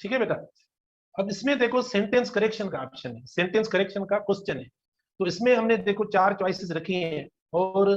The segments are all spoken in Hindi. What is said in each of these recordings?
ठीक है बेटा। अब इसमें देखो सेंटेंस करेक्शन का ऑप्शन है, सेंटेंस करेक्शन का क्वेश्चन है। तो इसमें हमने देखो 4 चॉइसेस रखी हैं और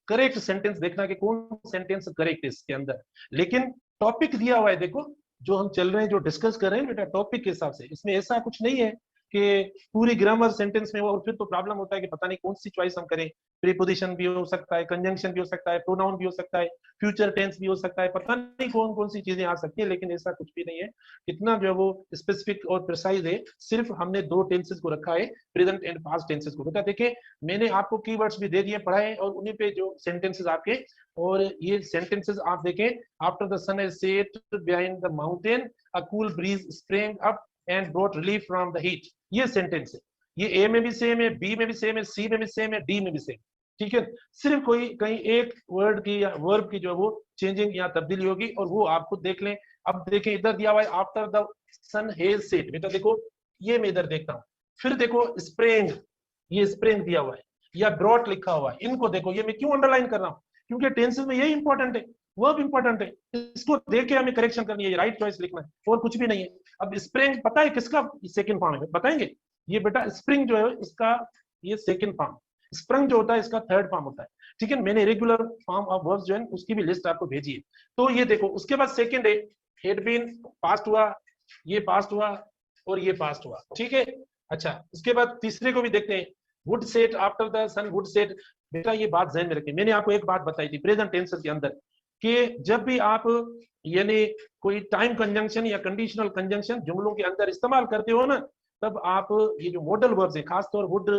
करेक्ट सेंटेंस देखना कि कौन सेंटेंस करेक्ट है इसके अंदर। लेकिन टॉपिक दिया हुआ है, देखो जो हम चल रहे हैं, जो डिस्कस कर रहे हैं बेटा टॉपिक के हिसाब से, इसमें ऐसा कुछ नहीं है कि पूरी ग्रामर सेंटेंस में हो, और फिर तो प्रॉब्लम होता है कि पता नहीं कौन सी चॉइस हम करें। प्रीपोजिशन भी हो सकता है, कंजंक्शन भी हो सकता है, प्रोनाउन भी हो सकता है, फ्यूचर टेंस भी हो सकता है, पता नहीं कौन कौन सी चीजें आ सकती है। लेकिन ऐसा कुछ भी नहीं है, इतना जो है वो स्पेसिफिक और प्रिसाइज है। सिर्फ हमने 2 टेंसेस को रखा है, प्रेजेंट एंड पास्ट टेंसेस को। बेटा देखिए मैंने आपको कीवर्ड्स भी दे दिए पढ़ाए, और उन्हीं पे जो सेंटेंसेस आपके, और ये सेंटेंसेस आप देखें, after the sun has set behind the mountain a cool breeze spring up and brought relief from the heat, ये सेंटेंस है। ये ए में भी सेम है, बी में भी सेम है, सी में भी सेम है, डी में भी सेम। ठीक है, सिर्फ कोई कहीं एक वर्ड की या वर्ब की जो है वो चेंजिंग या तब्दीली होगी, और वो आप खुद देख लें। अब देखें इधर दिया हुआ है after the sun has set, बेटा देखो ये मैं इधर देखता हूँ। फिर देखो स्प्रिंग, ये स्प्रिंग दिया हुआ है, या ब्रॉट लिखा हुआ है। इनको देखो, ये मैं क्यों अंडरलाइन कर रहा हूँ, क्योंकि टेंसेस में यही इंपॉर्टेंट है, वर्ब इंपॉर्टेंट है। इसको देख के हमें करेक्शन करनी है, राइट चॉइस लिखना है, और कुछ भी नहीं है। अब स्प्रिंग पता है किसका सेकंड फॉर्म है, बताएंगे? ये बेटा स्प्रिंग जो है इसका ये सेकंड फॉर्म, स्प्रिंग जो होता है इसका थर्ड फॉर्म होता है। ठीक है, मैंने रेगुलर फॉर्म ऑफ वर्ब्स जो है उसकी भी लिस्ट आपको भेजी है। तो ये देखो उसके बाद सेकंड है हैड बीन, पास्ट हुआ, ये पास्ट हुआ, और ये पास्ट हुआ। ठीक है, अच्छा उसके बाद तीसरे को भी देखते हैं, would set after the sun would set. बेटा ये बात ध्यान में रखें, मैंने आपको एक बात बताई थी प्रेजेंट टेंस के अंदर, कि जब भी आप यानी कोई टाइम कंजंक्शन या कंडीशनल कंजंक्शन जुमलों के अंदर इस्तेमाल करते हो ना, तब आप ये जो मॉडल वर्ब्स है, खासतौर वुड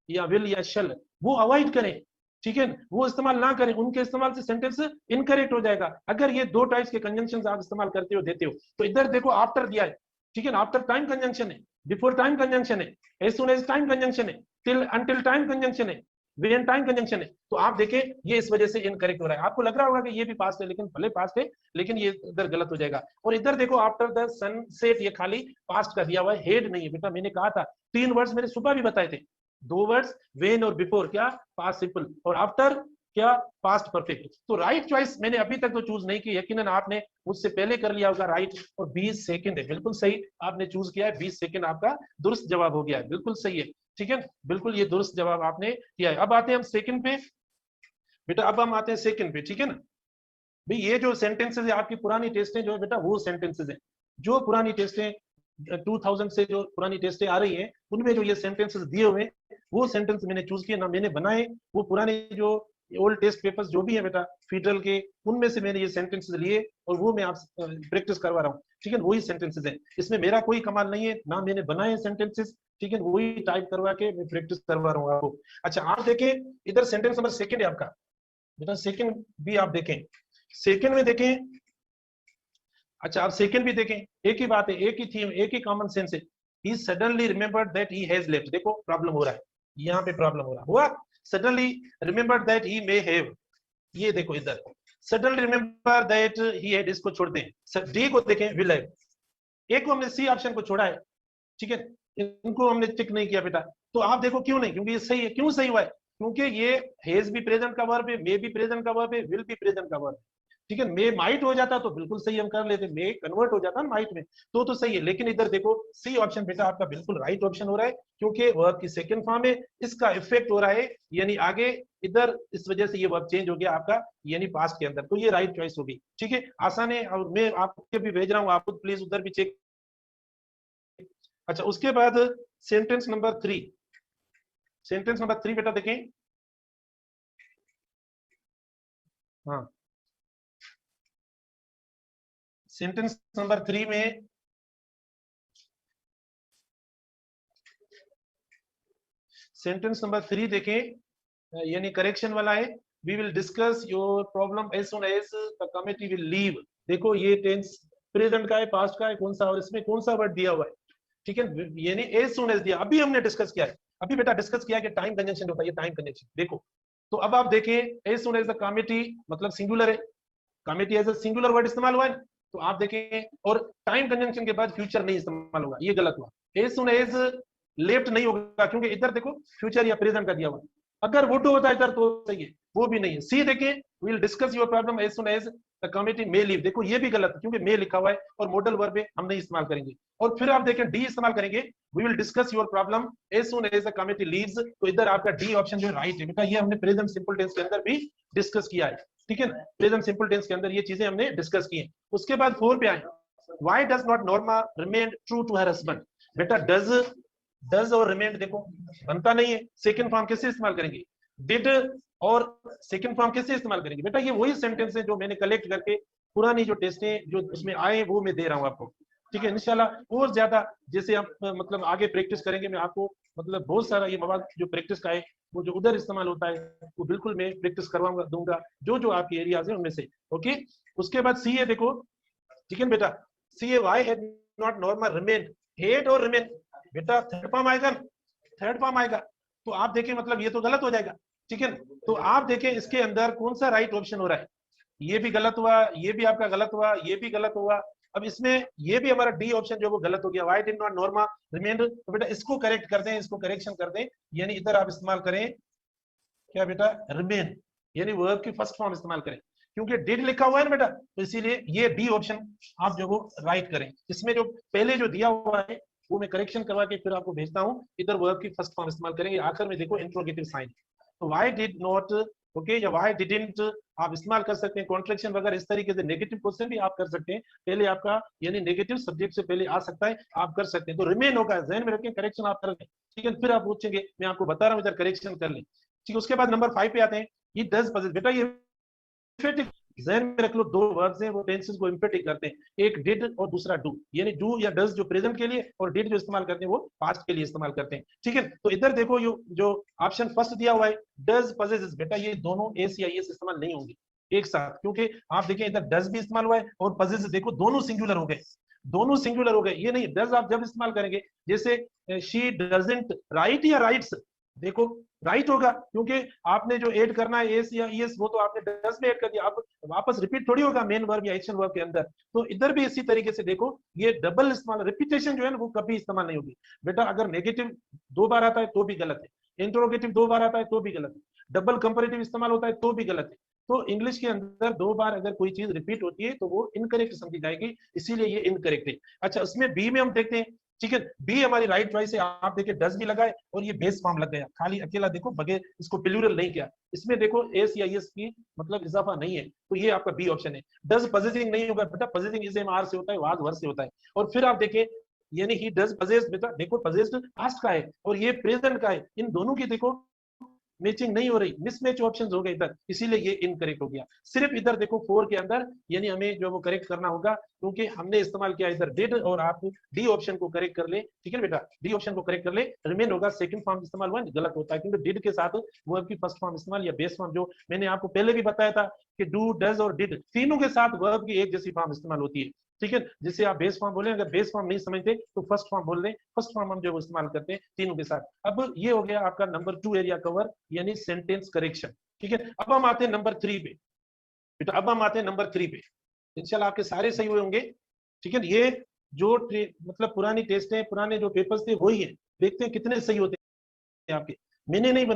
या विल या शल, वो अवॉइड करें। ठीक है, वो इस्तेमाल ना करें, उनके इस्तेमाल से सेंटेंस इनकरेक्ट हो जाएगा। अगर ये 2 टाइप्स के कंजंक्शन आप इस्तेमाल करते हो देते हो, तो इधर देखो आफ्टर दिया है, ठीक है ना, आफ्टर टाइम कंजंक्शन है, बिफोर टाइम कंजंक्शन है, as soon as time conjunction है, टिल अंटिल टाइम कंजंक्शन है, वेन टाइम कंजंक्शन है। तो आप देखें ये इस वजह से इनकरेक्ट हो रहा है। आपको लग रहा होगा कि ये भी पास्ट है, लेकिन भले पास्ट है लेकिन ये इधर गलत हो जाएगा। और इधर देखो आफ्टर द सनसेट, ये खाली पास्ट का दिया हुआ है, हेड नहीं है। बेटा मैंने कहा था 3 वर्ड्स मैंने सुबह भी बताए थे, 2 वर्ड्स वेन और बिफोर, क्या पास्ट सिंपल, और आफ्टर क्या पास्ट परफेक्ट। तो राइट चॉइस मैंने अभी तक तो चूज नहीं की, यकीनन आपने मुझसे पहले कर लिया होगा राइट। और 20 सेकंड है, बिल्कुल सही आपने चूज किया है, 20 सेकंड आपका दुरुस्त जवाब हो गया है, बिल्कुल सही है। ठीक है, बिल्कुल ये दुरुस्त जवाब आपने किया है। अब आते हैं हम सेकंड पे बेटा, अब हम आते हैं सेकंड पे। ठीक है ना भाई, ये जो सेंटेंसेस है आपकी पुरानी टेस्टें जो है बेटा, वो सेंटेंसेस हैं जो पुरानी टेस्टें 2000 से जो पुरानी टेस्टें आ रही हैं, उनमें जो ये सेंटेंसेस दिए हुए हैं, वो सेंटेंस मैंने चूज किए, ना मैंने बनाए। वो पुराने जो ओल्ड टेस्ट पेपर्स जो भी है बेटा फेडरल के, उनमें से मैंने ये सेंटेंसेस लिए और वो मैं आप प्रैक्टिस करवा रहा हूँ। ठीक है, वही सेंटेंसेस है, इसमें मेरा कोई कमाल नहीं है, ना मैंने बनाए सेंटेंसेस। ठीक है, वही टाइप करवा के मैं प्रैक्टिस करवा रहा हूँ आपको। अच्छा आप देखें इधर सेंटेंस नंबर सेकंड है आपका बेटा, सेकंड भी आप देखें, सेकंड में देखें। अच्छा आप सेकंड भी देखें, एक ही बात है, एक ही थीम, एक ही कॉमन सेंस है। He suddenly remembered that he has left, देखो प्रॉब्लम हो रहा है, यहाँ पे प्रॉब्लम हो रहा हुआ। Suddenly remembered that he may have, ये देखो इधर suddenly remember that he had, इसको छोड़ दें। डी को देखें विल हैव, एक को हमने सी ऑप्शन को छोड़ा है। ठीक है, इनको हमने टिक नहीं किया बेटा। तो आप देखो क्यों नहीं, क्योंकि ये सही है। क्यों सही हुआ है? क्योंकि ये हेज भी प्रेजेंट का वर्ब है, मे भी प्रेजेंट का वर्ब है, विल भी प्रेजेंट का वर्ब है। ठीक है, मे माइट हो जाता तो बिल्कुल सही हम कर लेते, मे कन्वर्ट हो जाता ना माइट में, तो सही है। लेकिन इधर देखो सी ऑप्शन बेटा आपका बिल्कुल राइट ऑप्शन हो रहा है, क्योंकि वर्ब की सेकंड फॉर्म है, इसका इफेक्ट हो रहा है यानी आगे इधर, इस वजह से ये वर्ब चेंज हो गया आपका यानी पास्ट के अंदर, तो ये राइट चॉइस होगी। ठीक है, आसान है, और मैं आपके भी भेज रहा हूँ, आप प्लीज उधर भी चेक। अच्छा उसके बाद सेंटेंस नंबर 3, सेंटेंस नंबर 3 बेटा देखें। हाँ सेंटेंस नंबर 3 में सेंटेंस नंबर 3 देखें, यानी करेक्शन वाला है। We will discuss your problem as soon as the committee will leave. देखो ये टेंस प्रेजेंट का है, पास्ट का है, कौन सा, और इसमें कौन सा वर्ड दिया हुआ है? ठीक है, यानी एज सून एज दिया, अभी हमने डिस्कस किया है, अभी बेटा डिस्कस किया कि टाइम कंजंक्शन होता है, ये टाइम कंजंक्शन देखो। तो अब आप देखें as soon as the committee मतलब सिंगुलर है, committee as a singular word इस्तेमाल हुआ है। तो आप देखें, और टाइम कंजंक्शन के बाद फ्यूचर नहीं इस्तेमाल होगा, ये गलत हुआ। एज सून एज लेफ्ट नहीं होगा, क्योंकि इधर देखो फ्यूचर या प्रेजेंट का दिया हुआ। अगर वुड होता है इधर तो सही है, वो भी नहीं है। सी देखें, will discuss your problem as soon as the committee may leave, देखो ये भी गलत है क्योंकि मे लिखा हुआ है और मॉडल वर्ब है, हम नहीं इस्तेमाल करेंगे। और फिर आप देखें डी इस्तेमाल करेंगे, we will discuss your problem as soon as the committee leaves, तो इधर आपका डी ऑप्शन जो राइट है बेटा, ये हमने प्रेजेंट सिंपल टेंस के अंदर भी डिस्कस किया है, ठीक है, प्रेजेंट सिंपल टेंस के अंदर ये चीजें हमने डिस्कस की है। उसके बाद 4 पे आए, why does not Norma remain true to her husband, बेटा डज और रिमेन देखो बनता नहीं है, सेकंड फॉर्म कैसे इस्तेमाल करेंगे, डिड और सेकंड फॉर्म कैसे इस्तेमाल करेंगे, बेटा ये वही सेंटेंस है जो मैंने कलेक्ट करके पुरानी जो टेस्टें जो उसमें आए वो मैं दे रहा हूँ आपको, ठीक है। इंशाल्लाह और ज्यादा जैसे आप मतलब आगे प्रैक्टिस करेंगे, मैं आपको मतलब बहुत सारा ये मवाद जो प्रैक्टिस का है वो जो उधर इस्तेमाल होता है वो बिल्कुल मैं प्रैक्टिस करवाऊंगा दूंगा जो जो आपके एरियाज है उनमें से, ओके। उसके बाद सी है देखो, ठीक है बेटा, सी है why had not Norma remain, head और रिमेन बेटा थर्ड फॉर्म आएगा, थर्ड फॉर्म आएगा, तो आप देखें मतलब ये तो गलत हो जाएगा, ठीक है। तो आप देखें इसके अंदर कौन सा राइट ऑप्शन हो रहा है, ये भी गलत हुआ, ये भी आपका गलत हुआ, ये भी गलत हुआ। अब इसमें ये भी हमारा डी ऑप्शन जो वो गलत हो गया, why did not Norma remain, तो बेटा इसको करेक्ट कर दें, इसको करेक्शन कर दें, यानी इधर आप इस्तेमाल करें क्या बेटा, रिमेन, यानी वर्ब की फर्स्ट फॉर्म इस्तेमाल करें, क्योंकि डिड लिखा हुआ है ना बेटा, तो इसीलिए ये डी ऑप्शन आप जो वो राइट करें। इसमें जो पहले जो दिया हुआ है वो मैं करेक्शन करवा के फिर आपको भेजता हूँ, इधर वर्ब की फर्स्ट फॉर्म इस्तेमाल करेंगे, आखिर में देखो इंट्रोगेटिव साइन, तो व्हाई डिड नॉट, ओके, या व्हाई डिडंट आप इस्तेमाल कर सकते हैं, कॉन्ट्रैक्शन वगैरह इस तरीके से नेगेटिव क्वेश्चन भी आप कर सकते हैं, पहले आपका यानी नेगेटिव सब्जेक्ट से पहले आ सकता है, आप कर सकते हैं, तो रिमेन होगा, ध्यान में रखें, करेक्शन आप करेंगे, ठीक है, फिर आप पूछेंगे, मैं आपको बता रहा हूँ इधर करेक्शन कर लें, ठीक है। उसके बाद नंबर 5 पे आते हैं, ये डज पजेस, बेटा ये इंफेटिक ज़हन में रख लो, दो वर्ब्स हैं वो टेंसेस को इंफेटिक करते हैं, एक डिड और दूसरा डू, यानी डू या डज जो प्रेजेंट के लिए और डिड जो इस्तेमाल करते हैं वो पास्ट के लिए इस्तेमाल करते हैं, ठीक है। तो इधर देखो जो ऑप्शन फर्स्ट दिया हुआ है डज पजेसेस, बेटा ये दोनों एस या एस इस्तेमाल नहीं होंगे एक साथ, क्योंकि आप देखें इधर डज भी इस्तेमाल हुआ है और पजेसेस देखो दोनों सिंगुलर हो गए, दोनों सिंगुलर हो गए, ये नहीं डज आप जब इस्तेमाल करेंगे जैसे शी डजंट राइट या राइट्स, देखो राइट होगा क्योंकि आपने जो ऐड करना है एस या ईएस वो तो आपने डज में ऐड कर दिया, आप वापस रिपीट थोड़ी होगा मेन वर्ब या एक्शन वर्ब के अंदर, तो इधर भी इसी तरीके से देखो ये डबल इस्तेमाल, रिपीटेशन जो है ना वो कभी इस्तेमाल नहीं होगी बेटा, अगर नेगेटिव 2 बार आता है तो भी गलत है, इंट्रोगेटिव 2 बार आता है तो भी गलत है, डबल कंपैरेटिव इस्तेमाल होता है तो भी गलत है, तो इंग्लिश के अंदर 2 बार अगर कोई चीज रिपीट होती है तो वो इनकरेक्ट समझी जाएगी, इसीलिए ये इनकरेक्ट है। अच्छा उसमें बी में हम देखते हैं, ठीक है, बी हमारी राइट चॉइस है, आप देखिए डज भी लगाए और ये बेस फॉर्म लग गया, खाली अकेला देखो बगैर इसको प्लूरल नहीं किया, इसमें देखो एस या एस की मतलब इजाफा नहीं है, तो ये आपका बी ऑप्शन है। डज पजेसिंग नहीं होगा बेटा, पजेसिंग इज एम आर से होता है, वाज वर्ब से होता है, और फिर आप देखिए यानी ही डज पजेस, बेटा देखो पजेस्ड पास्ट का है और ये प्रेजेंट का है, इन दोनों की देखो मैचिंग नहीं हो रही, मिसमैच ऑप्शंस हो गए इधर, इसीलिए ये इनकरेक्ट हो गया। सिर्फ इधर देखो 4 के अंदर यानी हमें जो वो करेक्ट करना होगा, क्योंकि हमने इस्तेमाल किया इधर डिड, और आप डी ऑप्शन को करेक्ट कर ले, ठीक है बेटा, डी ऑप्शन को करेक्ट कर ले, रिमेन होगा सेकंड फॉर्म इस्तेमाल हुआ गलत होता है, क्योंकि डिड के साथ वर्ब की फर्स्ट फॉर्म इस्तेमाल या बेस फॉर्म, जो मैंने आपको पहले भी बताया था कि डू डज और डिड तीनों के साथ वर्ब की एक जैसी फॉर्म इस्तेमाल होती है, ठीक है। जिसे आप बेस फॉर्म बोले, अगर बेस फॉर्म नहीं समझते तो फर्स्ट फॉर्म बोल दें, फर्स्ट फॉर्म हम जो इस्तेमाल करते हैं तीनों के साथ। अब ये हो गया आपका नंबर 2 एरिया कवर, यानी सेंटेंस करेक्शन, ठीक है। अब हम आते हैं नंबर 3 पे बेटा, अब हम आते हैं नंबर 3 पे, इंशाल्लाह आपके सारे सही हुए होंगे, ठीक है। ये जो मतलब पुरानी टेस्ट है, पुराने जो पेपर्स थे वही है, देखते हैं कितने सही होते हैं आपके, मैंने नहीं